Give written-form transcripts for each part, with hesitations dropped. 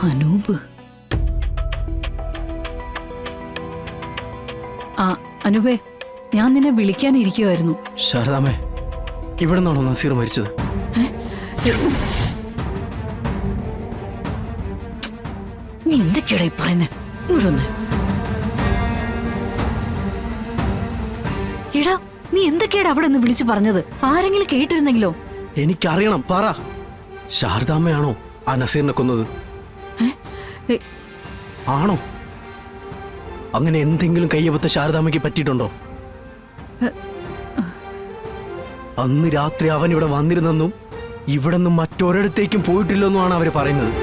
അനൂപ്. ആ അനൂപേ, ഞാൻ നിന്നെ വിളിക്കാനിരിക്കുമായിരുന്നു. ശാരദാമ്മേ, ഇവിടെ നിന്നാണോ നസീർ മരിച്ചത്? നീ എന്തൊക്കെയാടാ ഈ പറയുന്നേ? ഇവിടുന്ന് എടാ, നീ എന്തൊക്കെയാടാ അവിടെ നിന്ന് വിളിച്ചു പറഞ്ഞത്? ആരെങ്കിലും കേട്ടിരുന്നെങ്കിലോ? എനിക്കറിയണം, പറ. ശാരദാമ്മയാണോ ആ നസീറിനെ കൊന്നത്? ആണോ? അങ്ങനെ എന്തെങ്കിലും കയ്യബദ്ധം ശാരദാമ്മയ്ക്ക് പറ്റിയിട്ടുണ്ടോ? അന്ന് രാത്രി അവൻ ഇവിടെ വന്നിരുന്നെന്നും ഇവിടെ നിന്നും മറ്റൊരിടത്തേക്കും പോയിട്ടില്ലെന്നുമാണ് അവര് പറയുന്നത്.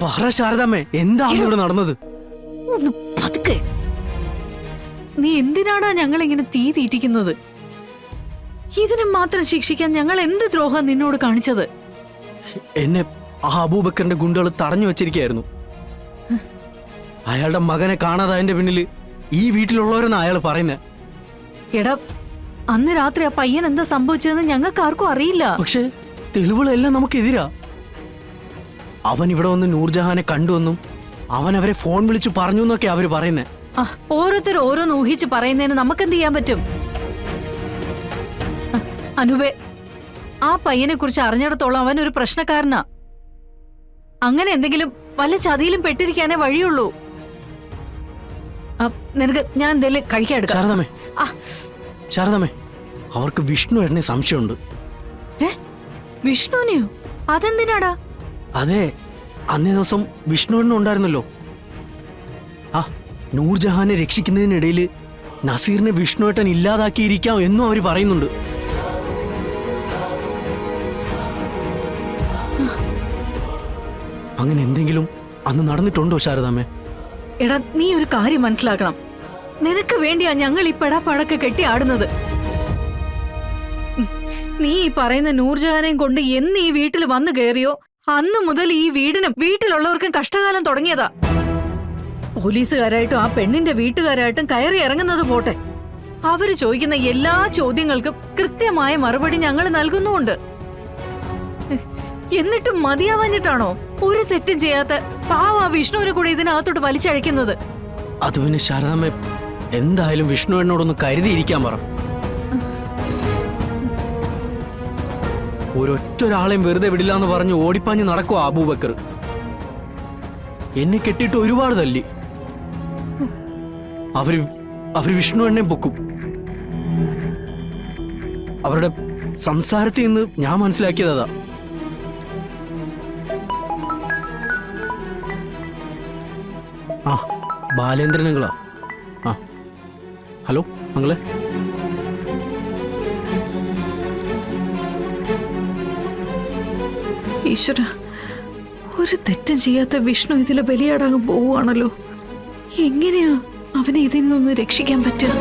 പറ ശാരദാമ്മേ, എന്താണ് ഇവിടെ നടന്നത്? ഒന്ന് പതുക്കെ. നീ എന്തിനാടാ ഞങ്ങളിങ്ങനെ തീ തീറ്റിക്കുന്നത്? ഇതിനും മാത്രം ശിക്ഷിക്കാൻ ഞങ്ങൾ എന്ത് ദ്രോഹം നിന്നോട് കാണിച്ചത്? എന്നെ ആ അബൂബക്കറിന്റെ ഗുണ്ടകൾ തടഞ്ഞു വെച്ചിരിക്കുകയായിരുന്നു. അയാളുടെ മകനെ കാണാതായതിന്റെ പിന്നില് ഈ വീട്ടിലുള്ളവരെന്ന് അയാൾ പറയുന്നത്. എടാ, അന്ന് രാത്രി ആ പയ്യൻ എന്താ സംഭവിച്ചതെന്ന് ഞങ്ങൾക്ക് ആർക്കും അറിയില്ല. പക്ഷെ തെളിവുകളെല്ലാം നമുക്കെതിരാ. അവൻ ഇവിടെ വന്ന് നൂർജഹാനെ കണ്ടുവെന്നും അവൻ അവരെ ഫോൺ വിളിച്ചു പറഞ്ഞു എന്നൊക്കെ അവര് പറയുന്നേ. ഓരോരുത്തർ ഓരോന്ന് ഊഹിച്ച് പറയുന്നതിന് നമുക്കെന്ത് ചെയ്യാൻ പറ്റും? അനുവേ, ആ പയ്യനെ കുറിച്ച് അറിഞ്ഞിടത്തോളം അവൻ ഒരു പ്രശ്നക്കാരനാ. അങ്ങനെ എന്തെങ്കിലും വല്ല ചതിയിലും പെട്ടിരിക്കാനേ വഴിയുള്ളൂ. നിനക്ക് ഞാൻ എന്തെങ്കിലും കഴിക്കാൻ എടുക്കാം. ശാരദാമ്മേ, ശാരദാമ്മേ, അവർക്ക് വിഷ്ണു എന്നെ സംശയമുണ്ട്. വിഷ്ണുവിനെയോ? അതെന്തിനാടാ? അതെ, അന്നേ ദിവസം വിഷ്ണു എണ്ണ ഉണ്ടായിരുന്നല്ലോ. നൂർജഹാനെ രക്ഷിക്കുന്നതിനിടയിൽ നസീറിനെ വിഷ്ണുവേട്ടൻ ഇല്ലാതാക്കിയിരിക്കാം എന്നും അവര് പറയുന്നുണ്ട്. അങ്ങനെ എന്തെങ്കിലും അന്ന് നടന്നിട്ടുണ്ടോ ശാരദാമ്മേ? എടാ, നീ ഒരു കാര്യം മനസ്സിലാക്കണം. നിനക്ക് വേണ്ടിയാ ഞങ്ങൾ ഈ പെടാപ്പാടൊക്കെ കെട്ടി ആടുന്നത്. നീ ഈ പറയുന്ന നൂർജഹാനെയും കൊണ്ട് എന്ന് ഈ വീട്ടിൽ വന്നു കയറിയോ അന്ന് മുതൽ ഈ വീടിനും വീട്ടിലുള്ളവർക്കും കഷ്ടകാലം തുടങ്ങിയതാ. പോലീസുകാരായിട്ടും ആ പെണ്ണിന്റെ വീട്ടുകാരായിട്ടും കയറി ഇറങ്ങുന്നത് പോട്ടെ, അവര് ചോദിക്കുന്ന എല്ലാ ചോദ്യങ്ങൾക്കും കൃത്യമായ മറുപടി ഞങ്ങൾ നൽകുന്നുമുണ്ട്. എന്നിട്ടും മതിയാവാഞ്ഞിട്ടാണോ ഒരു തെറ്റും ചെയ്യാത്ത പാവ വിഷ്ണുവിനെ കൂടെ ഇതിനകത്തോട്ട് വലിച്ചഴക്കുന്നത്? അത് പിന്നെ ശാരദാമ്മ, എന്തായാലും വിഷ്ണു എന്നോടൊന്ന് കരുതിയിരിക്കാൻ പറ. ഒരൊറ്റൊരാളെയും വെറുതെ വിടില്ല എന്ന് പറഞ്ഞ് ഓടിപ്പാഞ്ഞ് നടക്കുക അബൂബക്കർ. എന്നെ കെട്ടിയിട്ട് ഒരുപാട് തല്ലി. അവര് വിഷ്ണു എന്നെ പൊക്കും. അവരുടെ സംസാരത്തിൽ നിന്ന് ഞാൻ മനസ്സിലാക്കിയതാ. ബാലേന്ദ്രനങ്ങളാ. ഹലോ മങ്ങളെ. ഈശ്വര, ഒരു തെറ്റും ചെയ്യാത്ത വിഷ്ണു ഇതിലെ ബലിയാടാകാൻ പോവുകയാണല്ലോ. എങ്ങനെയാ അവനെ ഇതിൽ നിന്ന് രക്ഷിക്കാൻ പറ്റുക?